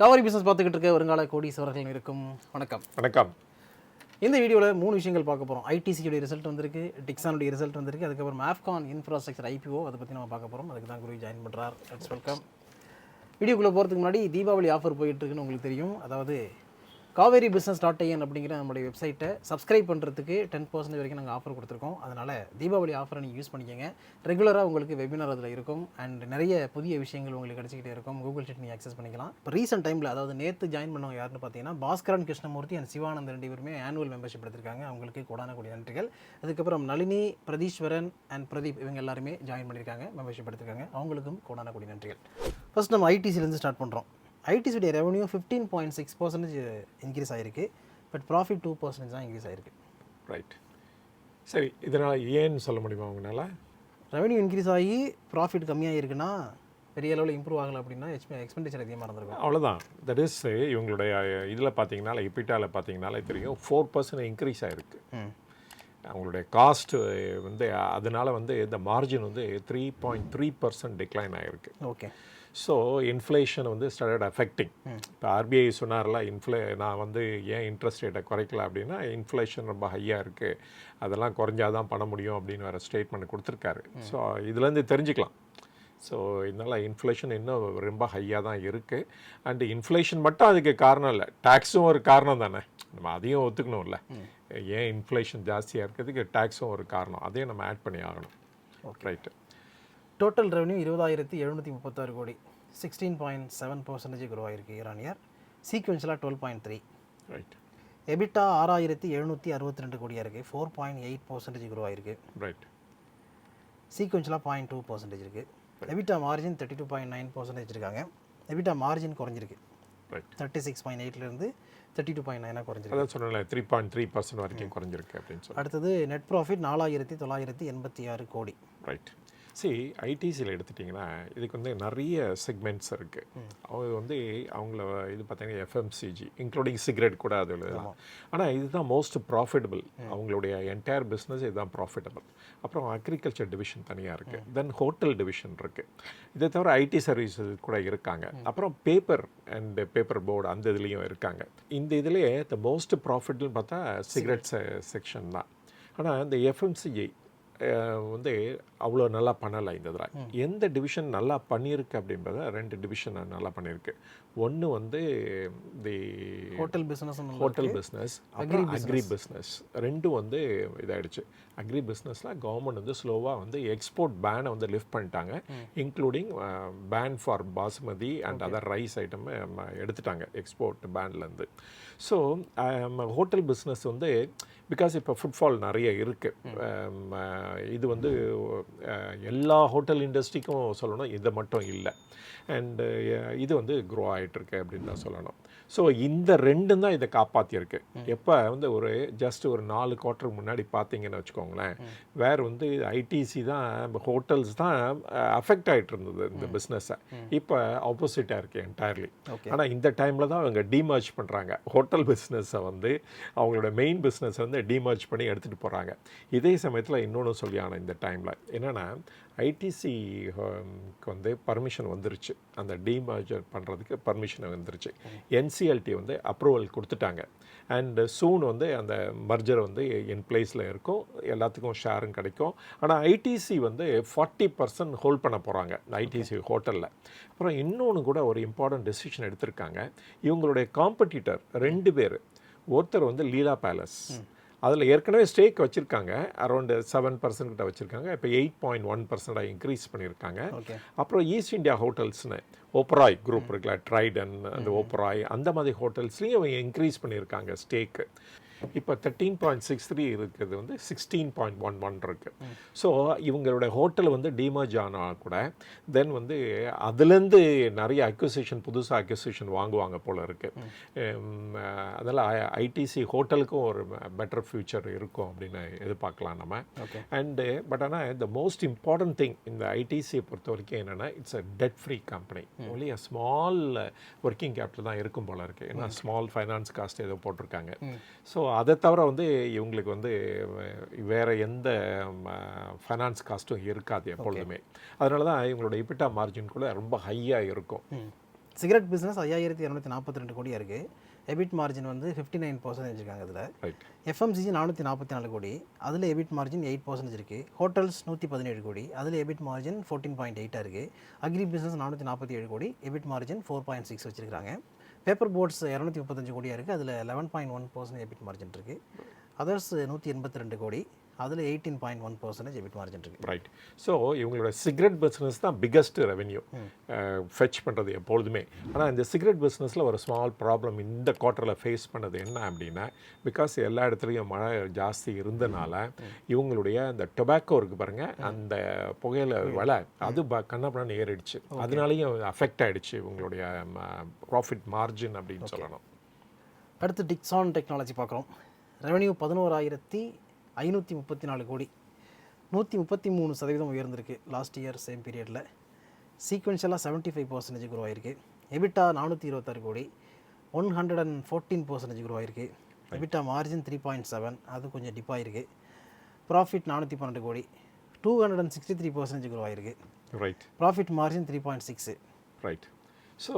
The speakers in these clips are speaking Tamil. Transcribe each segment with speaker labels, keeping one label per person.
Speaker 1: கவரி பிஸ்னஸ் பார்த்துக்கிட்டு இருக்க வருங்கால கோடீஸ்வரர்கள் இருக்கும். வணக்கம்.
Speaker 2: வணக்கம்.
Speaker 1: இந்த வீடியோவில் 3 விஷயங்கள் பார்க்க போகிறோம். ஐடிசியோடைய ரிசல்ட் வந்திருக்கு, டிக்ஸானுடைய ரிசல்ட் வந்திருக்கு, அதுக்கப்புறம் ஆஃப்கான் இன்ஃப்ராஸ்ட்ரக்சர் IPO அதை பற்றி நம்ம பார்க்க போகிறோம். அதுக்கு தான் குரு ஜாயின் பண்ணுறார். Let's welcome. வீடியோக்குள்ளே போகிறதுக்கு முன்னாடி தீபாவளி ஆஃபர் போயிட்டுருக்குன்னு உங்களுக்கு தெரியும். அதாவது Cauvery Business அப்படிங்கிற நம்மளுடைய வெப்சைட்டை சப்ஸ்கிரைப் பண்ணுறதுக்கு 10% வரைக்கும் நாங்கள் ஆஃபர் கொடுத்துருக்கோம். அதனால் தீபாவளி ஆஃபரை நீங்கள் யூஸ் பண்ணிக்கோங்க. ரெகுலராக உங்களுக்கு வெபினார் அதில் இருக்கும் அண்ட் நிறைய புதிய விஷயங்கள் உங்களுக்கு கிடச்சிக்கிட்டே இருக்கும். கூகுள் ஷீட் நீங்கள் அக்சஸ் பண்ணிக்கலாம். இப்போ ரீசெண்ட் டைமில், அதாவது நேற்று ஜாயின் பண்ணவங்க யாருன்னு பார்த்தீங்கன்னா பாஸ்கரன் கிருஷ்ணமூர்த்தி அண்ட் சிவானந்த் 2 பேருமே ஆனுவல் மெம்பர்ஷிப் எடுத்திருக்காங்க. அவங்களுக்கு கூடான நன்றிகள். அதுக்கப்புறம் நளினி, பிரதீஸ்வரன் அண்ட் பிரதீப் இவங்க எல்லாருமே ஜாயின் பண்ணியிருக்காங்க, மெம்பர்ஷிப் எடுத்திருக்காங்க. அவங்களுக்கும் கூடான நன்றிகள். ஃபர்ஸ்ட் நம்ம ஐடிசிலேருந்து ஸ்டார்ட் பண்ணுறோம். ஐடிசியுடைய ரெவன்யூ 15.6% இன்க்ரீஸ் ஆகிருக்கு. பட் ப்ராஃபிட் 2% தான் இன்க்ரீஸ் ஆகிருக்கு.
Speaker 2: ரைட். சரி, இதனால் ஏன்னு சொல்ல முடியுமா உங்களால்?
Speaker 1: ரெவன்யூ இன்க்ரீஸ் ஆகி ப்ராஃபிட் கம்மியாக இருக்குன்னா பெரிய அளவில் இம்ப்ரூவ் ஆகலை அப்படின்னா எக்ஸ்பெண்டிச்சர் அதிகமாக இருந்திருக்கும்.
Speaker 2: அவ்வளோதான். தட் இஸ் இவங்களுடைய இதில் பார்த்தீங்கன்னா இப்பிட்டாவில் பார்த்தீங்கன்னாலே தெரியும் 4% இன்க்ரீஸ் ஆகிருக்கு. அவங்களுடைய காஸ்ட் வந்து அதனால் வந்து இந்த மார்ஜின் வந்து 3.3% டிக்ளைன் ஆகிருக்கு.
Speaker 1: ஓகே.
Speaker 2: ஸோ இன்ஃப்ளேஷன் வந்து ஸ்டார்டட் அஃபெக்டிங். இப்போ RBI சொன்னார்ல, நான் வந்து ஏன் இன்ட்ரெஸ்ட் ரேட்டை குறைக்கல அப்படின்னா இன்ஃப்ளேஷன் ரொம்ப ஹையாக இருக்குது, அதெல்லாம் குறைஞ்சாதான் பண்ண முடியும் அப்படின்னு வேறு ஸ்டேட்மெண்ட் கொடுத்துருக்காரு. ஸோ இதுலேருந்து தெரிஞ்சுக்கலாம். ஸோ இதனால் இன்ஃப்ளேஷன் இன்னும் ரொம்ப ஹையாக தான் இருக்குது. அண்டு இன்ஃப்ளேஷன் மட்டும் அதுக்கு காரணம் இல்லை, டேக்ஸும் ஒரு காரணம் தானே, நம்ம அதையும் ஒத்துக்கணும்ல. ஏன் இன்ஃப்ளேஷன் ஜாஸ்தியாக இருக்கிறதுக்கு டேக்ஸும் ஒரு காரணம், அதையும் நம்ம ஆட் பண்ணி ஆகணும். Okay, right.
Speaker 1: டோட்டல் ரெவன்யூ 20,736 கோடி, 16.7% க்ரோ ஆகிருக்கு இயர் ஆன் இயர். சீக்வென்ஷலாக 12.3.
Speaker 2: ரைட்.
Speaker 1: எபிட்டா 6,762 கோடியாக இருக்குது, 4.8% க்ரோ ஆகிருக்கு.
Speaker 2: ரைட்.
Speaker 1: சீக்வென்ஷலாக 0.2% இருக்குது. எபிட்டா மார்ஜின் 32.9% இருக்காங்க. எபிட்டா மார்ஜின் குறைஞ்சிருக்கு.
Speaker 2: ரைட்.
Speaker 1: 36.8லேருந்து 32.9 குறைஞ்சிருக்கு.
Speaker 2: அதான் சொன்னேன், 3.3% வரைக்கும் குறைஞ்சிருக்கு அப்படின்னு சொல்லி.
Speaker 1: அடுத்தது நெட் ப்ராஃபிட் 4,986 கோடி.
Speaker 2: ரைட். ஐடிசியில் எடுத்துட்டிங்கன்னா இதுக்கு வந்து நிறைய செக்மெண்ட்ஸ் இருக்குது. அவங்க வந்து அவங்கள இது பார்த்தீங்கன்னா FMCG இன்க்ளூடிங் சிகரெட் கூட அதில் தான். ஆனால் இதுதான் மோஸ்ட் ப்ராஃபிட்டபிள். அவங்களுடைய என்டையர் பிஸ்னஸ் இதுதான் ப்ராஃபிட்டபிள். அப்புறம் அக்ரிகல்ச்சர் டிவிஷன் தனியாக இருக்குது, தென் ஹோட்டல் டிவிஷன் இருக்குது. இதை தவிர IT சர்வீஸஸ் கூட இருக்காங்க. அப்புறம் பேப்பர் அண்ட் பேப்பர் போர்டு அந்த இதுலேயும் இருக்காங்க. இந்த இதுலேயே த மோஸ்ட் ப்ராஃபிட்னு பார்த்தா சிகரெட் செக்ஷன் தான். ஆனால் இந்த FMCG வந்து அவ்வளோ நல்லா பண்ணலை. இந்த இதில் எந்த டிவிஷன் நல்லா பண்ணியிருக்கு அப்படின்றத 2 டிவிஷன் நல்லா பண்ணியிருக்கு. ஒன்று வந்து தி ஹோட்டல் பிஸ்னஸ், அப்புறம் அக்ரி பிஸ்னஸ். ரெண்டும் வந்து இதாகிடுச்சு. அக்ரி பிஸ்னஸில் கவர்மெண்ட் வந்து ஸ்லோவாக வந்து எக்ஸ்போர்ட் பேனை வந்து லிஃப்ட் பண்ணிட்டாங்க, including ban for basmati and other rice item எடுத்துட்டாங்க எக்ஸ்போர்ட் பேன்லேருந்து. ஸோ ஹோட்டல் பிஸ்னஸ் வந்து பிகாஸ் இப்போ ஃபுட்ஃபால் நிறைய இருக்குது. இது வந்து எல்லா ஹோட்டல் இண்டஸ்ட்ரிக்கும் சொல்லணும், இது மட்டும் இல்லை. அண்டு இது வந்து க்ரோ ஆகிட்டுருக்கு அப்படின்னு தான் சொல்லணும். ஸோ இந்த 2 தான் இதை காப்பாற்றியிருக்கு. எப்போ வந்து ஒரு ஜஸ்ட் ஒரு 4 குவார்ட்டருக்கு முன்னாடி பார்த்தீங்கன்னு வச்சுக்கோங்களேன், வேறு வந்து ITC தான், ஹோட்டல்ஸ் தான் அஃபெக்ட் ஆகிட்டு இருந்தது இந்த பிஸ்னஸை. இப்போ ஆப்போசிட்டாக இருக்குது என்டையர்லி. ஆனால் இந்த டைமில் தான் அவங்க டீமர்ஜ் பண்ணுறாங்க. ஹோட்டல் பிஸ்னஸை வந்து அவங்களோட மெயின் பிஸ்னஸை வந்து டீமர்ஜ் பண்ணி எடுத்துகிட்டு போகிறாங்க. இதே சமயத்தில் இன்னொன்று சொல்லியான இந்த டைமில் என்னென்னா ஐடிசிக்கு வந்து பர்மிஷன் வந்துருச்சு, அந்த டீமர்ஜர் பண்ணுறதுக்கு பர்மிஷன் வந்துருச்சு. NCLT வந்து அப்ரூவல் கொடுத்துட்டாங்க. அண்டு சூன் வந்து அந்த மர்ஜர் வந்து என் பிளேஸில் இருக்கும், எல்லாத்துக்கும் ஷேரும் கிடைக்கும். ஆனால் ITC வந்து 40% ஹோல்ட் பண்ண போகிறாங்க ITC ஹோட்டலில். அப்புறம் இன்னொன்று கூட ஒரு இம்பார்ட்டன்ட் டெசிஷன் எடுத்திருக்காங்க. இவங்களுடைய காம்படிட்டர் 2 பேர், ஒருத்தர் வந்து லீலா பேலஸ், அதில் ஏற்கனவே ஸ்டேக் வச்சுருக்காங்க, அரௌண்டு 7% கிட்ட வச்சுருக்காங்க. இப்போ 8.1% இன்க்ரீஸ் பண்ணியிருக்காங்க. அப்புறம் ஈஸ்ட் இந்தியா ஹோட்டல்ஸ்னு ஓப்பராய் குரூப் இருக்குல்ல, ட்ரைடன் அந்த ஓப்பராய் அந்த மாதிரி ஹோட்டல்ஸ்லேயும் அவங்க இன்க்ரீஸ் பண்ணியிருக்காங்க ஸ்டேக்கு. இப்போ 13.63 இருக்கிறது வந்து 16.11 இருக்குது. ஸோ இவங்களோட ஹோட்டல் வந்து டீமர்ஜ் ஆனால் கூட தென் வந்து அதுலேருந்து நிறைய அக்யூசிஷன், புதுசாக அக்யூசிஷன் வாங்குவாங்க போல் இருக்குது. அதனால் ITC ஹோட்டலுக்கும் ஒரு பெட்டர் ஃப்யூச்சர் இருக்கும் அப்படின்னு எதிர்பார்க்கலாம் நம்ம. அண்டு பட் ஆனால் இந்த மோஸ்ட் இம்பார்ட்டன்ட் திங் இந்த ITCயை பொறுத்த வரைக்கும் என்னென்னா, it's a dead free company. Only a small working capital தான் இருக்கும் போல் இருக்குது. ஏன்னா ஸ்மால் ஃபைனான்ஸ் காஸ்ட் ஏதோ போட்டிருக்காங்க. ஸோ அதை தவிர வந்து இவங்களுக்கு வந்து வேறு எந்த ஃபைனான்ஸ் காஸ்ட்டும் இருக்காது எப்பொழுதுமே. அதனால தான் இவங்களோட இபிட்டா மார்ஜின் கூட ரொம்ப ஹையாக இருக்கும்.
Speaker 1: சிகரெட் பிஸ்னஸ் 5242 கோடியாக இருக்குது. எபிட் மார்ஜின் வந்து 59% இருக்காங்க இதில்.
Speaker 2: ரைட்.
Speaker 1: எஃப்எம்சிஜி 444 கோடி, அதில் எபிட் மார்ஜின் 8% இருக்குது. ஹோட்டல்ஸ் 117 கோடி, அதில் எபிட் மார்ஜின் 14.8 இருக்குது. அக்ரி பிஸ்னஸ் 447 கோடி, எபிட் மார்ஜின் 4.6 வச்சுருக்காங்க. பேப்பர் போர்ட்ஸ் 235 கோடியாக இருக்குது, அதில் 11.1% எபிட் மார்ஜின் இருக்குது. அதர்ஸ் 182 கோடி, அதில் 18.1% எபிட் மார்ஜின் இருக்குது.
Speaker 2: ரைட். ஸோ இவங்களோட சிகரெட் பிஸ்னஸ் தான் பிக்கஸ்ட் ரெவென்யூ ஃபெச் பண்ணுறது எப்பொழுதுமே. ஆனால் இந்த சிகரெட் பிஸ்னஸில் ஒரு ஸ்மால் ப்ராப்ளம் இந்த குவார்ட்டரில் ஃபேஸ் பண்ணது என்ன அப்படின்னா, பிகாஸ் எல்லா இடத்துலையும் மழை ஜாஸ்தி இருந்தனால இவங்களுடைய அந்த டொபாக்கோ இருக்குது பாருங்கள், அந்த புகையில விலை அது கண்ணப்பண்ணு ஏறிடுச்சு. அதனாலையும் அஃபெக்ட் ஆகிடுச்சு இவங்களுடைய ப்ராஃபிட் மார்ஜின் அப்படின்னு சொல்லணும்.
Speaker 1: அடுத்து டிக்ஸான் டெக்னாலஜி பார்க்குறோம். ரெவென்யூ 11,534 கோடி, 133% உயர்ந்திருக்கு லாஸ்ட் இயர் சேம் பீரியடில். சீக்வென்ஷியலாக 75% குரோ ஆயிருக்கு. எபிட்டா 426 கோடி, 114% குரோ ஆயிருக்கு. எபிட்டா மார்ஜின் 3.7, அது கொஞ்சம் டிப் ஆயிருக்கு. ப்ராஃபிட் 412 கோடி, 263% குரோ ஆயிருக்கு.
Speaker 2: Right.
Speaker 1: Profit margin 3.6.
Speaker 2: Right. So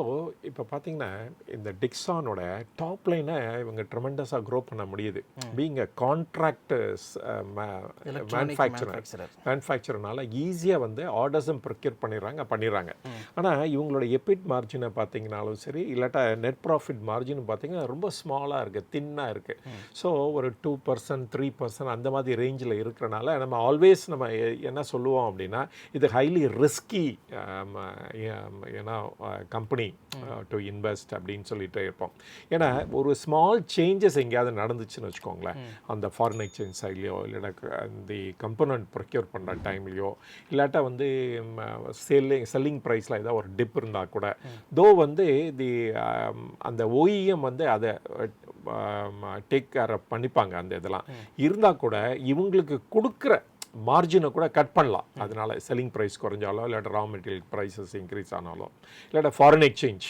Speaker 2: இப்போ பார்த்தீங்கன்னா இந்த டிக்ஸானோட டாப் லைனை இவங்க ட்ரெமெண்டஸாக க்ரோ பண்ண முடியுது. பீங் அ கான்ட்ராக்ட் மேனுஃபேக்சரனால ஈஸியாக வந்து ஆர்டர்ஸும் ப்ரொக்யூர் பண்ணிடுறாங்க. ஆனால் இவங்களோட எபிட் மார்ஜினை பார்த்தீங்கன்னாலும் சரி, இல்லாட்டா நெட் ப்ராஃபிட் மார்ஜின் பார்த்தீங்கன்னா ரொம்ப ஸ்மாலாக இருக்குது, தின்னாக இருக்குது. ஸோ ஒரு 2%, 3% அந்த மாதிரி ரேஞ்சில் இருக்கிறனால நம்ம ஆல்வேஸ் நம்ம என்ன சொல்லுவோம் அப்படின்னா, இது ஹைலி ரிஸ்கி ஏன்னா கம்பெனி டு இன்வெஸ்ட் அப்படின்னு சொல்லிட்டு இருப்போம். ஏன்னா ஒரு ஸ்மால் சேஞ்சஸ் எங்கேயாவது நடந்துச்சுன்னு வச்சுக்கோங்களேன், அந்த ஃபாரின் எக்ஸ்சேஞ்ச் சைட்லையோ இல்லாட்டா இந்த கம்பனண்ட் ப்ரொக்யூர் பண்ணுற டைம்லையோ இல்லாட்டா வந்து செல்லிங் ப்ரைஸில் ஏதாவது ஒரு டிப் இருந்தால் கூட தோ வந்து அந்த OEM வந்து அதை டேக் கேர் பண்ணிப்பாங்க. அந்த இதெல்லாம் இருந்தால் கூட இவங்களுக்கு கொடுக்குற மார்ஜினை கூட கட் பண்ணலாம். அதனால செல்லிங் ப்ரைஸ் குறைஞ்சாலோ இல்லாட்டா ரா மெட்டீரியல் ப்ரைஸஸ் இன்க்ரீஸ் ஆனாலோ இல்லாட்டா ஃபாரின் எக்ஸ்சேஞ்ச்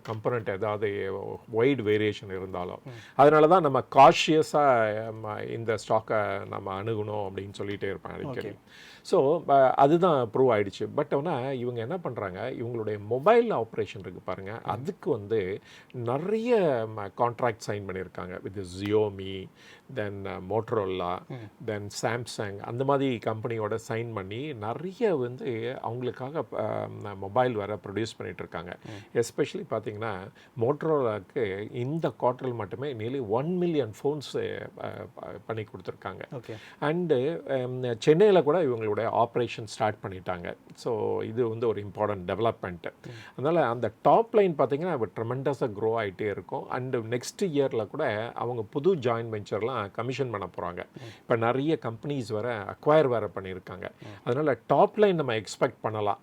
Speaker 2: கம்பனண்ட் ஏதாவது வைட் வேரியேஷன் இருந்தாலோ அதனால தான் நம்ம காஷியஸாக இந்த ஸ்டாக்கை நம்ம அணுகணும் அப்படின்னு சொல்லிகிட்டே இருப்பேன் அடிக்கடி. ஸோ அதுதான் ப்ரூவ் ஆகிடுச்சு. பட் ஆனால் இவங்க என்ன பண்ணுறாங்க, இவங்களுடைய மொபைல் ஆப்ரேஷன் இருக்குது பாருங்கள், அதுக்கு வந்து நிறைய கான்ட்ராக்ட் சைன் பண்ணியிருக்காங்க with Xiaomi, then Motorola, then Samsung, அந்த மாதிரி கம்பெனியோட சைன் பண்ணி நிறைய வந்து அவங்களுக்காக மொபைல் வேறு ப்ரொடியூஸ் பண்ணிகிட்ருக்காங்க. எஸ்பெஷலி பார்த்தீங்கன்னா மோட்டரோலாவுக்கு இந்த குவார்ட்டரில் மட்டுமே நியர்லி 1 மில்லியன் ஃபோன்ஸ் பண்ணி கொடுத்துருக்காங்க. அண்டு சென்னையில் கூட இவங்களுடைய ஆப்ரேஷன் ஸ்டார்ட் பண்ணிட்டாங்க. ஸோ இது வந்து ஒரு இம்பார்ட்டன்ட் டெவலப்மெண்ட்டு. அதனால் அந்த டாப் லைன் பார்த்தீங்கன்னா இப்போ ட்ரெமெண்டஸாக க்ரோ ஆகிட்டே இருக்கும். அண்டு நெக்ஸ்ட் இயரில் கூட அவங்க புது ஜாயின்ட் வெஞ்சர்லாம் கமிஷன் பண்ண போகிறாங்க. இப்போ நிறைய கம்பெனிஸ் வேறு அக்வயர் வேறு பண்ணியிருக்காங்க. அதனால் டாப் லைன் நம்ம எக்ஸ்பெக்ட் பண்ணலாம்,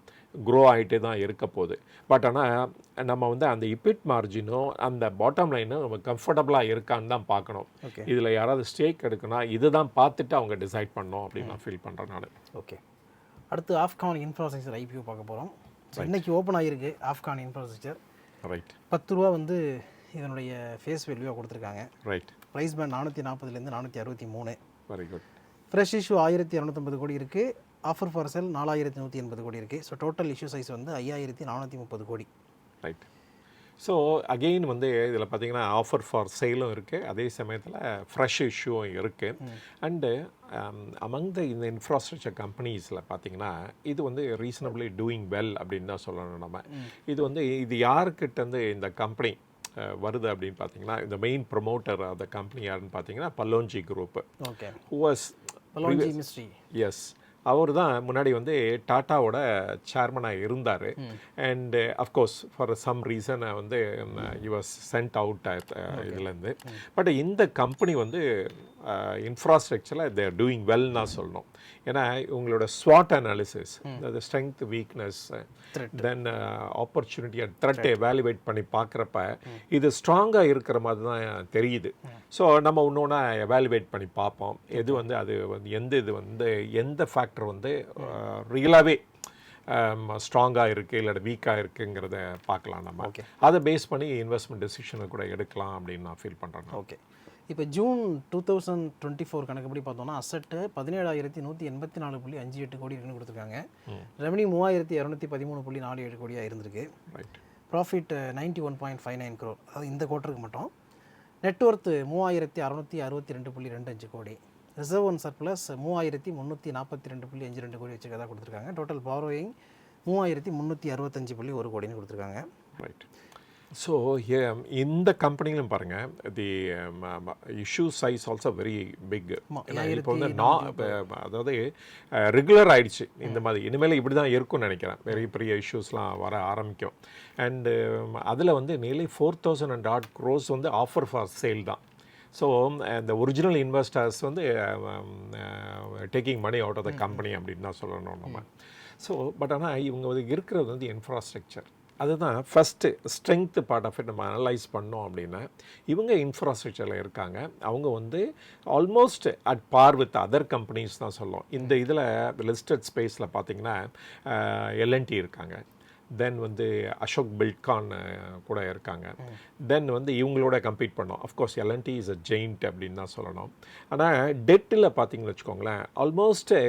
Speaker 2: க்ரோ ஆகிட்டே தான் இருக்க போகுது. பட் ஆனால் நம்ம வந்து அந்த இபிட் மார்ஜினும் அந்த பாட்டம் லைனும் நம்ம கம்ஃபர்டபுளாக இருக்கான்னு தான் பார்க்கணும். இதில் யாராவது ஸ்டேக் எடுக்கணும் இது தான் பார்த்துட்டு அவங்க டிசைட் பண்ணணும் அப்படின்னு நான் ஃபீல் பண்ணுறேன் நான்.
Speaker 1: ஓகே. அடுத்து ஆஃப்கான் இன்ஃப்ராஸ்ட்ரக்சர் IPO பார்க்க போகிறோம். இன்னைக்கு ஓப்பன் ஆகிருக்கு ஆஃப்கான் இன்ஃப்ராஸ்ட்ரக்சர்.
Speaker 2: ரைட்.
Speaker 1: 10 ரூபா வந்து இதனுடைய ஃபேஸ் வேல்யூவாக கொடுத்துருக்காங்க.
Speaker 2: Right.
Speaker 1: Price band 440 463.
Speaker 2: Very good.
Speaker 1: Fresh issue 1250 கோடி இருக்குது. ஆஃபர் ஃபார் செல் 4180 கோடி இருக்குது. ஸோ டோட்டல் இஷ்யூ சைஸ் வந்து 5430 கோடி.
Speaker 2: ரைட். ஸோ அகெயின் வந்து இதில் பார்த்தீங்கன்னா ஆஃபர் ஃபார் சேலும் இருக்குது, அதே சமயத்தில் ஃப்ரெஷ் இஷ்யூவும் இருக்குது. அண்டு அமங் இந்த இன்ஃப்ராஸ்ட்ரக்சர் கம்பெனிஸில் பார்த்தீங்கன்னா இது வந்து ரீசனபிளி டூயிங் வெல் அப்படின்னு தான் சொல்லணும் நம்ம. இது வந்து இது யாருக்கிட்டேருந்து இந்த கம்பெனி வருது அப்படின்னு பார்த்தீங்கன்னா, இந்த main promoter of the company யாருன்னு பார்த்தீங்கன்னா பல்லோஞ்சி குரூப்.
Speaker 1: ஓகே.
Speaker 2: எஸ், அவர் தான் முன்னாடி வந்து டாட்டாவோட சேர்மனாக இருந்தார். And of course for some reason வந்து ஹி வாஸ் சென்ட் அவுட் இதுலேருந்து. பட் இந்த கம்பெனி வந்து இன்ஃப்ராஸ்ட்ரக்சரில் தே ஆர் டூயிங் வெல்னா சொல்லணும். ஏன்னா உங்களோட ஸ்வாட் அனாலிசிஸ், அதாவது strength, weakness, then opportunity and threat evaluate பண்ணி பார்க்குறப்ப இது ஸ்ட்ராங்காக இருக்கிற மாதிரி தான் தெரியுது. ஸோ நம்ம இன்னொன்னா எவாலுவேட் பண்ணி பார்ப்போம் எது வந்து அது வந்து எந்த ஃபேக்டர் வந்து ரியலாகவே ஸ்ட்ராங்காக இருக்குது இல்லாட்ட வீக்காக இருக்குங்கிறத பார்க்கலாம் நம்ம. அதை பேஸ் பண்ணி இன்வெஸ்ட்மெண்ட் டெசிஷனை கூட எடுக்கலாம் அப்படின்னு நான் ஃபீல் பண்ணுறேன்.
Speaker 1: ஓகே. இப்போ ஜூன் 2024 கணக்குப்படி பார்த்தோம்னா அசட்டு 17,184.58 கோடி இருக்குன்னு கொடுத்துருக்காங்க. ரெவன்யூ 3,213.47 கோடியாக இருந்திருக்கு. ப்ராஃபிட் 91.59 crore, அதாவது இந்த குவார்ட்டருக்கு மட்டும். நெட்ஒர்த் 3662.25 கோடி. ரிசர்வ் அண்ட் சர்ப்ளஸ் 3342.52 கோடி வச்சுருக்கதா கொடுத்துருக்காங்க. டோட்டல் பாரோயிங் 3365.1 கோடின்னு கொடுத்துருக்காங்க.
Speaker 2: ரைட். ஸோ இந்த கம்பெனிலும் பாருங்கள், the issue size also very big. இப்போ வந்து அதாவது ரெகுலர் ஆயிடுச்சு இந்த மாதிரி. இனிமேல் இப்படி தான் இருக்கும்னு நினைக்கிறேன். பெரிய பெரிய இஷ்யூஸ்லாம் வர ஆரம்பிக்கும். அண்டு அதில் வந்து நியர்லி 4,000 crores வந்து ஆஃபர் ஃபார் சேல் தான். ஸோ இந்த ஒரிஜினல் இன்வெஸ்டர்ஸ் வந்து taking money out of the company அப்படின்னு தான் சொல்லணும் நம்ம. ஸோ பட் ஆனால் இவங்க வந்து இருக்கிறது வந்து இன்ஃப்ராஸ்ட்ரக்சர். அதுதான் first strength part of it நம்ம அனலைஸ் பண்ணோம் அப்படின்னா, இவங்க இன்ஃப்ராஸ்ட்ரக்சரில் இருக்காங்க. அவங்க வந்து almost at par with other companies தான் சொல்லும். இந்த இதில் லிஸ்டட் ஸ்பேஸில் பார்த்தீங்கன்னா எல்என்டி இருக்காங்க, தென் வந்து அசோக் பில்ட்கான் கூட இருக்காங்க, தென் வந்து இவங்களோட கம்பீட் பண்ணோம். Of course L and T is a giant அப்படின்னு தான் சொல்லணும். ஆனால் டெட்டில் பார்த்தீங்கன்னு வச்சுக்கோங்களேன், ஆல்மோஸ்ட்டு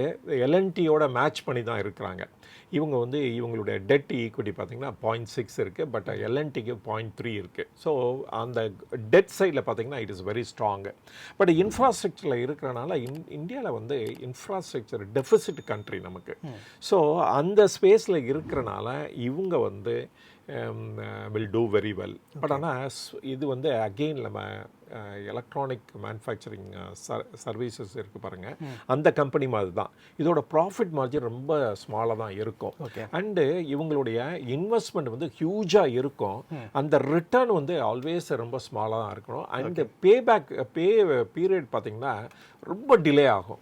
Speaker 2: எல்என்டியோட மேட்ச் பண்ணி தான் இருக்கிறாங்க. இவங்க வந்து இவங்களுடைய டெட் ஈக்விட்டி பார்த்திங்கன்னா 0.6 இருக்குது, பட் எல்என்டிக்கு 0.3 இருக்குது. ஸோ அந்த டெட் சைடில் பார்த்திங்கன்னா it is very strong. But இன்ஃப்ராஸ்ட்ரக்சரில் இருக்கிறனால இந்தியாவில் வந்து இன்ஃப்ராஸ்ட்ரக்சர் டெஃபிசிட் கண்ட்ரி நமக்கு. ஸோ அந்த ஸ்பேஸில் இருக்கிறனால இவங்க வந்து will do very well. But ஆனால் இது வந்து அகெயின் நம்ம எலக்ட்ரானிக் மேனுஃபேக்சரிங் சர்வீசஸ் இருக்குது பாருங்கள், அந்த கம்பெனி மாதிரி தான். இதோட ப்ராஃபிட் மார்ஜின் ரொம்ப ஸ்மாலாக தான் இருக்கும். அண்டு இவங்களுடைய இன்வெஸ்ட்மெண்ட் வந்து ஹியூஜாக இருக்கும். அந்த ரிட்டர்ன் வந்து ஆல்வேஸ் ரொம்ப ஸ்மாலாக தான் இருக்கணும். அண்டு பே பீரியட் பார்த்திங்கன்னா ரொம்ப டிலே ஆகும்.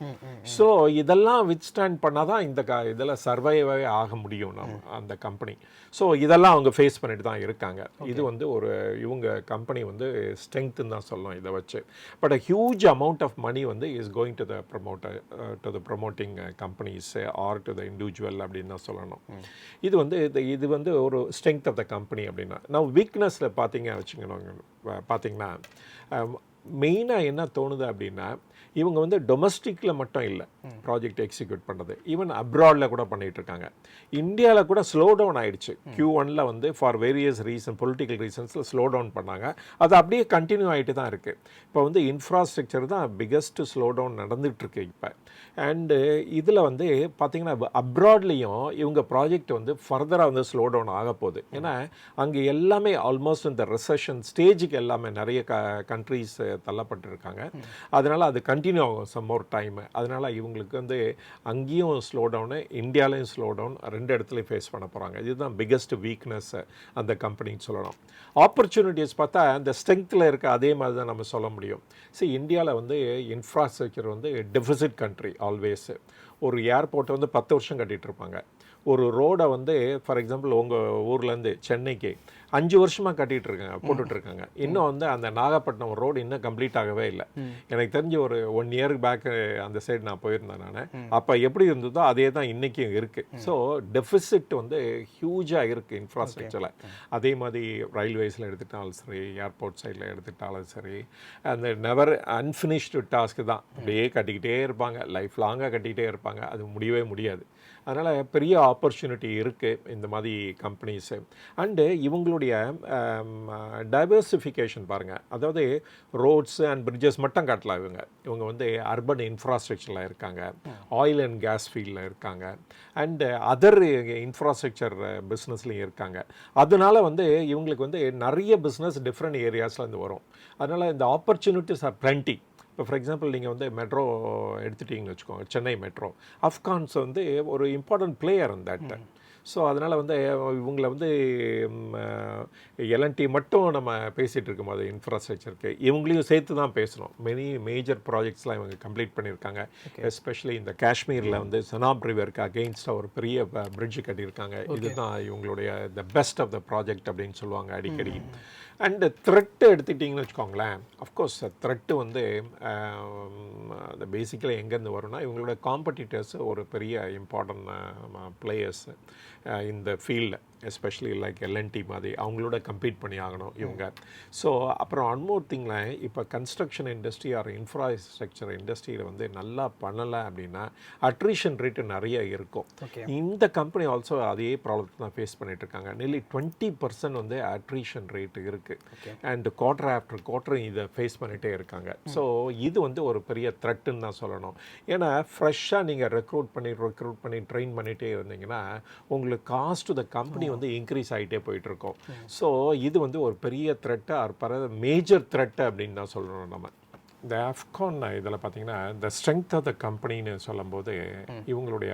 Speaker 2: ஸோ இதெல்லாம் வித்ஸ்டாண்ட் பண்ணால் தான் இந்த இதில் சர்வைவே ஆக முடியும் நம்ம அந்த கம்பெனி. ஸோ இதெல்லாம் அவங்க ஃபேஸ் பண்ணிட்டு தான் இருக்காங்க. இது வந்து ஒரு இவங்க கம்பெனி வந்து ஸ்ட்ரென்த்துன்னு தான் சொல்லலாம் இதை வச்சு. But a huge amount of money வந்து is going to the promoter, to the promoting companies or to the individual அப்படின்னு தான் சொல்லணும். இது வந்து ஒரு ஸ்ட்ரென்த் ஆஃப் த கம்பெனி அப்படின்னா. நான் வீக்னஸில் பார்த்தீங்கன்னா மெயினாக என்ன தோணுது அப்படின்னா, இவங்க வந்து டொமஸ்டிக்கில் மட்டும் இல்லை ப்ராஜெக்ட் எக்ஸிக்யூட் பண்ணுறது, ஈவன் அப்ராடில் கூட பண்ணிகிட்ருக்காங்க. இந்தியாவில் கூட ஸ்லோ டவுன் ஆகிடுச்சு. Q1 வந்து ஃபார் வேரியஸ் ரீசன், பொலிட்டிக்கல் ரீசன்ஸில் ஸ்லோ டவுன் பண்ணாங்க. அது அப்படியே கண்டினியூ ஆகிட்டு தான் இருக்குது. இப்போ வந்து இன்ஃப்ராஸ்ட்ரக்சர் தான் பிக்கஸ்ட்டு ஸ்லோ டவுன் நடந்துகிட்ருக்கு இப்போ. அண்டு இதில் வந்து பார்த்திங்கன்னா அப்ராட்லேயும் இவங்க ப்ராஜெக்ட் வந்து ஃபர்தராக வந்து ஸ்லோ டவுன் ஆக போகுது. ஏன்னா அங்கே எல்லாமே ஆல்மோஸ்ட் இந்த ரெசஷன் ஸ்டேஜுக்கு எல்லாமே நிறைய கண்ட்ரீஸ் தள்ளப்பட்டிருக்காங்க. அதனால் அது கண்டினியூ ஆகும் சம் மோர் டைமு. அதனால் இவங்களுக்கு வந்து அங்கேயும் ஸ்லோ டவுனு, இந்தியாவிலையும் ஸ்லோ டவுன், ரெண்டு இடத்துலையும் ஃபேஸ் பண்ண போகிறாங்க. இதுதான் பிக்கஸ்ட் வீக்னஸ் அந்த கம்பெனின்னு சொல்லணும். ஆப்பர்ச்சுனிட்டிஸ் பார்த்தா அந்த ஸ்ட்ரென்த்தில் இருக்க அதே மாதிரி தான் நம்ம சொல்ல முடியும். சரி, இந்தியாவில் வந்து இன்ஃப்ராஸ்ட்ரக்சர் வந்து டெஃபிசிட் கண்ட்ரி ஆல்வேஸ். ஒரு ஏர்போர்ட்டை வந்து 10 வருஷம் கட்டிகிட்டு இருப்பாங்க. ஒரு ரோடை வந்து ஃபார் எக்ஸாம்பிள் உங்கள் ஊர்லேருந்து சென்னைக்கு 5 வருஷமாக போட்டுட்ருக்காங்க. இன்னும் வந்து அந்த நாகப்பட்டினம் ரோடு இன்னும் கம்ப்ளீட் ஆகவே இல்லை. எனக்கு தெரிஞ்ச ஒரு 1 இயருக்கு பேக்கு அந்த சைடு நான் போயிருந்தேன் நான். அப்போ எப்படி இருந்ததோ அதே தான் இன்றைக்கும் இருக்குது. ஸோ டெஃபிசிட் வந்து ஹியூஜாக இருக்குது இன்ஃப்ராஸ்ட்ரக்சரில். அதே மாதிரி ரயில்வேஸில் எடுத்துக்கிட்டாலும் சரி, ஏர்போர்ட் சைடில் எடுத்துக்கிட்டாலும் சரி, அந்த நெவர் அன்ஃபினிஷ்டு டாஸ்க்கு தான். அப்படியே கட்டிக்கிட்டே இருப்பாங்க, லைஃப் லாங்காக கட்டிக்கிட்டே இருப்பாங்க. அது முடியவே முடியாது. அதனால் பெரிய ஆப்பர்ச்சுனிட்டி இருக்குது இந்த மாதிரி கம்பெனிஸு. அண்டு இவங்களுடைய டைவர்சிஃபிகேஷன் பாருங்கள். அதாவது ரோட்ஸு அண்ட் பிரிட்ஜஸ் மட்டும் காட்டலாம். இவங்க வந்து அர்பன் இன்ஃப்ராஸ்ட்ரக்சரில் இருக்காங்க, ஆயில் அண்ட் கேஸ் ஃபீல்டில் இருக்காங்க, அண்டு அதர் இன்ஃப்ராஸ்ட்ரக்சர் பிஸ்னஸ்லையும் இருக்காங்க. அதனால வந்து இவங்களுக்கு வந்து நிறைய பிஸ்னஸ் டிஃப்ரெண்ட் ஏரியாஸ்லேருந்து வரும். அதனால் இந்த ஆப்பர்ச்சுனிட்டிஸ் ஆர் பிளென்டி. இப்போ ஃபார் எக்ஸாம்பிள் நீங்கள் வந்து மெட்ரோ எடுத்துட்டிங்கன்னு வச்சுக்கோங்க, சென்னை மெட்ரோ. அஃப்கான்ஸ் வந்து ஒரு இம்பார்ட்டன்ட் பிளேயர் இந்த தட். ஸோ அதனால் வந்து இவங்களை வந்து எல்என்டி மட்டும் நம்ம பேசிகிட்டு இருக்கும் போது இன்ஃப்ராஸ்ட்ரக்சருக்கு இவங்களையும் சேர்த்து தான் பேசணும். மேஜர் ப்ராஜெக்ட்ஸ்லாம் இவங்க கம்ப்ளீட் பண்ணியிருக்காங்க. எஸ்பெஷலி இந்த காஷ்மீரில் வந்து சனாப் ரிவருக்கு அகெயின்ஸ்டாக ஒரு பெரிய பிரிட்ஜு கட்டியிருக்காங்க. இதுதான் இவங்களுடைய the best of the project அப்படின்னு சொல்லுவாங்க அடிக்கடி. அண்டு த்ரெட்டு எடுத்துக்கிட்டிங்கன்னு வச்சுக்கோங்களேன், அஃப்கோர்ஸ் த்ரெட்டு வந்து அந்த பேசிக்கலாக எங்கேருந்து வரும்னா இவங்களோட காம்படிட்டர்ஸ் ஒரு பெரிய இம்பார்ட்டன்ட் பிளேயர்ஸ். இந்த ஃபீல்டில் எஸ்பெஷலி லைக் எல்என்டி மாதிரி அவங்களோட கம்பீட் பண்ணி ஆகணும் இவங்க. ஸோ அப்புறம் ஒன்மோர் திங்கில் இப்போ கன்ஸ்ட்ரக்ஷன் இண்டஸ்ட்ரி ஆர் இன்ஃப்ராஸ்ட்ரக்சர் இண்டஸ்ட்ரியில் வந்து நல்லா பண்ணலை அப்படின்னா அட்ரிஷன் ரேட்டு நிறைய இருக்கும். இந்த கம்பெனி ஆல்சோ அதே ப்ராப்ளத்தை தான் ஃபேஸ் பண்ணிட்டு இருக்காங்க. நியர்லி 20% வந்து அட்ரிஷன் ரேட்டு இருக்குது. அண்ட் குவார்டர் ஆஃப்டர் குவார்டர் இதை ஃபேஸ் பண்ணிகிட்டே இருக்காங்க. ஸோ இது வந்து ஒரு பெரிய த்ரெட்டுன்னு தான் சொல்லணும். ஏன்னா ஃப்ரெஷ்ஷாக நீங்கள் ரெக்ரூட் பண்ணி ட்ரெயின் பண்ணிகிட்டே இருந்தீங்கன்னா உங்களுக்கு காஸ்ட் டு த கம்பெனி வந்து இன்க்ரீஸ் ஆகிட்டே போயிட்டுருக்கோம். ஸோ இது வந்து ஒரு பெரிய த்ரெட்டு மேஜர் த்ரெட்டு அப்படின்னு தான் சொல்லணும் நம்ம. இந்த ஆஃப்கான் இதில் பார்த்தீங்கன்னா இந்த ஸ்ட்ரென்த் ஆஃப் த கம்பெனின்னு சொல்லும்போது இவங்களுடைய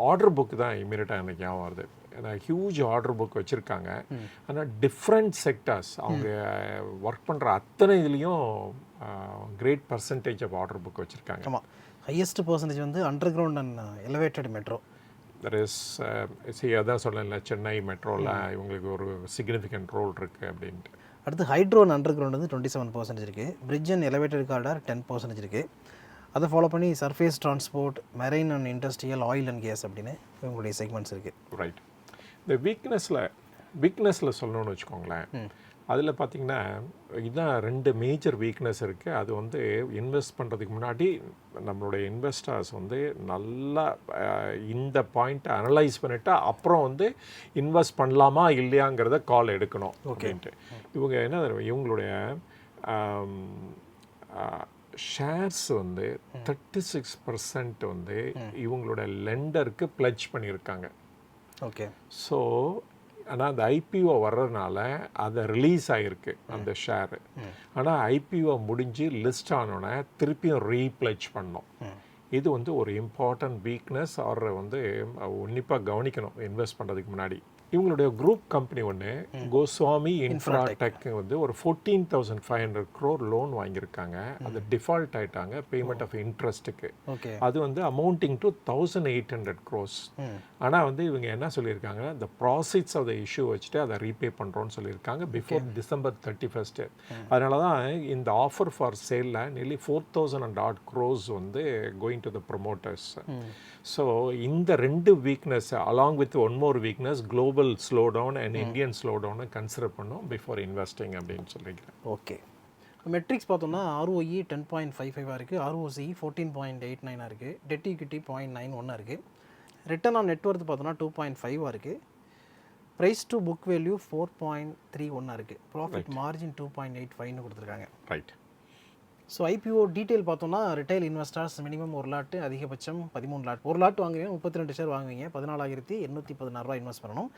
Speaker 2: ஆர்டர் புக் தான் இமீடியட்டாக எனக்கு ஞாபகம் வருது. ஏன்னா ஹியூஜ் ஆர்டர் புக் வச்சுருக்காங்க. ஆனால் டிஃப்ரெண்ட் செக்டர்ஸ் அவங்க ஒர்க் பண்ணுற அத்தனை இதுலேயும் great percentage of order book வச்சுருக்காங்க.
Speaker 1: ஆமாம், ஹையஸ்ட் பர்சன்டேஜ் வந்து underground and elevated metro.
Speaker 2: That is அதான் சொல்லல, சென்னை மெட்ரோவில் இவங்களுக்கு ஒரு சிக்னிஃபிகண்ட் ரோல் இருக்குது அப்படின்ட்டு.
Speaker 1: அடுத்து ஹைட்ரோ அண்ட் அண்டர் கிரவுண்ட் வந்து 27% இருக்குது. பிரிட்ஜ் அண்ட் எலிவேட்டட் கார்டர் 10% இருக்குது. அதை ஃபாலோ பண்ணி surface transport, marine and industrial, oil and gas அப்படின்னு இவங்களுடைய செக்மெண்ட்ஸ் இருக்குது.
Speaker 2: ரைட். இந்த வீக்னஸில் சொல்லணும்னு வச்சுக்கோங்களேன், அதில் பார்த்திங்கன்னா இதுதான் 2 மேஜர் வீக்னஸ் இருக்குது. அது வந்து இன்வெஸ்ட் பண்ணுறதுக்கு முன்னாடி நம்மளுடைய இன்வெஸ்டர்ஸ் வந்து நல்லா இந்த பாயிண்ட்டை அனலைஸ் பண்ணிவிட்டு அப்புறம் வந்து இன்வெஸ்ட் பண்ணலாமா இல்லையாங்கிறத கால் எடுக்கணும் அப்படின்ட்டு. இவங்க என்ன இவங்களுடைய ஷேர்ஸ் வந்து 36% வந்து இவங்களோட லெண்டருக்கு பிளட்ஜ் பண்ணியிருக்காங்க.
Speaker 1: ஓகே.
Speaker 2: ஸோ ஆனால் அந்த ஐபிஓ வர்றதுனால அதை ரிலீஸ் ஆகிருக்கு அந்த ஷேரு. ஆனால் ஐபிஓ முடிஞ்சு லிஸ்ட் ஆனோடனே திருப்பியும் ரீப்ளட்ஜ் பண்ணோம். இது வந்து ஒரு இம்பார்ட்டன்ட் வீக்னஸ். அவரை வந்து உன்னிப்பாக கவனிக்கணும் இன்வெஸ்ட் பண்ணுறதுக்கு முன்னாடி. இவங்களுடைய குரூப் கம்பெனி ஒன்று கோஸ்வாமி இன்ஃப்ராடெக் வந்து ஒரு 14,500 crore லோன் வாங்கியிருக்காங்க. அது டிஃபால்ட் ஆகிட்டாங்க பேமெண்ட் ஆஃப் இன்ட்ரெஸ்ட்டுக்கு. அது வந்து அமௌண்டிங் டு 1,800 crores. ஆனால் வந்து இவங்க என்ன சொல்லியிருக்காங்க, இந்த ப்ராசிட்ஸ் ஆஃப் த இஷ்யூ வச்சுட்டு அதை ரீபே பண்ணுறோன்னு சொல்லியிருக்காங்க பிஃபோர் December 31st. அதனால தான் இந்த ஆஃபர் ஃபார் சேலில் நியர்லி 4,000 crores வந்து going to the promoters. So இந்த 2 weakness along with one more weakness, global slow down and Indian slow டவுனை கன்சிடர் பண்ணோம் பிஃபோர் இன்வெஸ்டிங் அப்படின்னு சொல்லிக்கிறேன்.
Speaker 1: ஓகே. மெட்ரிக்ஸ் பார்த்தோம்னா ROE 10.55 இருக்குது, ROCE 14.89 இருக்குது, டெட் ஈக்விட்டி 0.91 இருக்குது, ரிட்டர்ன் ஆன் நெட்வொர்த் பார்த்தோம்னா 2.5 இருக்குது, ப்ரைஸ் டு புக் வேல்யூ 4.31 இருக்குது, ப்ராஃபிட் மார்ஜின் 2.85 கொடுத்துருக்காங்க.
Speaker 2: ரைட்.
Speaker 1: ஸோ ஐபிஓ டீட்டெயில் பார்த்தோம்னா ரிட்டைல் இன்வெஸ்டர்ஸ் மினிமம் 1 லாட், அதிகபட்சம் 13 லாட். 1 லாட் வாங்குவீங்க 32 ஷேர் வாங்குவீங்க, 14,816 ரூபா இன்வெஸ்ட் பண்ணணும்.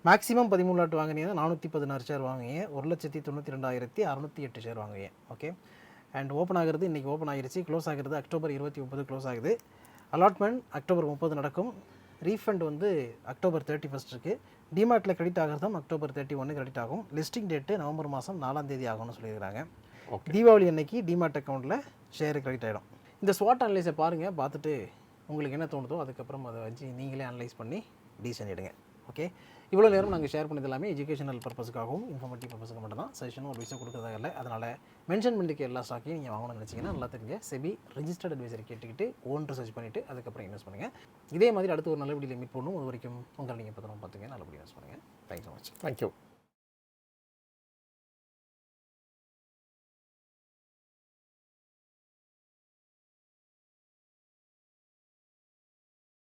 Speaker 1: மேக்ஸிமம் 13 லாட் வாங்குனீங்கன்னா 416 ஷேர் வாங்குவீங்க, 1,92,608 ஷேர் வாங்குவீங்க. ஓகே. அண்ட் ஓப்பன் ஆகிறது இன்றைக்கி ஓப்பன் ஆகிருச்சு, க்ளோஸ் ஆகிறது October 29 க்ளோஸ் ஆகுது. அலாட்மெண்ட் October 30 நடக்கும். ரீஃபண்ட் வந்து October 31 இருக்குது. டிமார்ட்டில் கிரெடிட் ஆகிறதும் October 31 கிரெடிட் ஆகும். லிஸ்டிங் டேட்டு நவம்பர் மாதம் 4ஆம் தேதி ஆகும்னு சொல்லியிருக்காங்க. தீபாவளி அன்னைக்கு டிமார்ட் அக்கௌண்ட்டில் ஷேர் கிரெடிட் ஆகிடும். இந்த ஸ்வாட் அனலைஸை பாருங்கள், பார்த்துட்டு உங்களுக்கு என்ன தோணுதோ அதுக்கப்புறம் அதை வச்சு நீங்களே அனலைஸ் பண்ணி டிசிஷன் எடுங்க. ஓகே. இவ்வளோ நேரம் நாங்கள் ஷேர் பண்ணது எல்லாமே எஜுகேஷனல் பர்பஸுக்காகவும் இன்ஃபர்மேட்டிவ் பர்பஸுக்கு மட்டும் தான். சஜஷனும் ஒரு விஷயம் கொடுக்குறதாக இல்லை. அதனால் மென்ஷன் பண்ணிக்க எல்லா ஸ்டாக்கையும் நீங்கள் வாங்கணும்னு நினச்சிங்கன்னா நல்லா தெரிஞ்ச செபி ரெஜிஸ்டர்ட் அட்வைசரை கேட்டுக்கிட்டு ஓன் ரிசர்ச் பண்ணிவிட்டு அதுக்கப்புறம் இன்வெஸ்ட் பண்ணுங்கள். இதே மாதிரி அடுத்து ஒரு நல்ல வீடியோவில் மீட் பண்ணணும். அது வரைக்கும் உங்களை நீங்கள் பத்திரம் பார்த்துங்க, நல்லபடியாக இன்வெஸ்ட் பண்ணுங்கள். Thanks so much.
Speaker 2: தேங்க்யூ.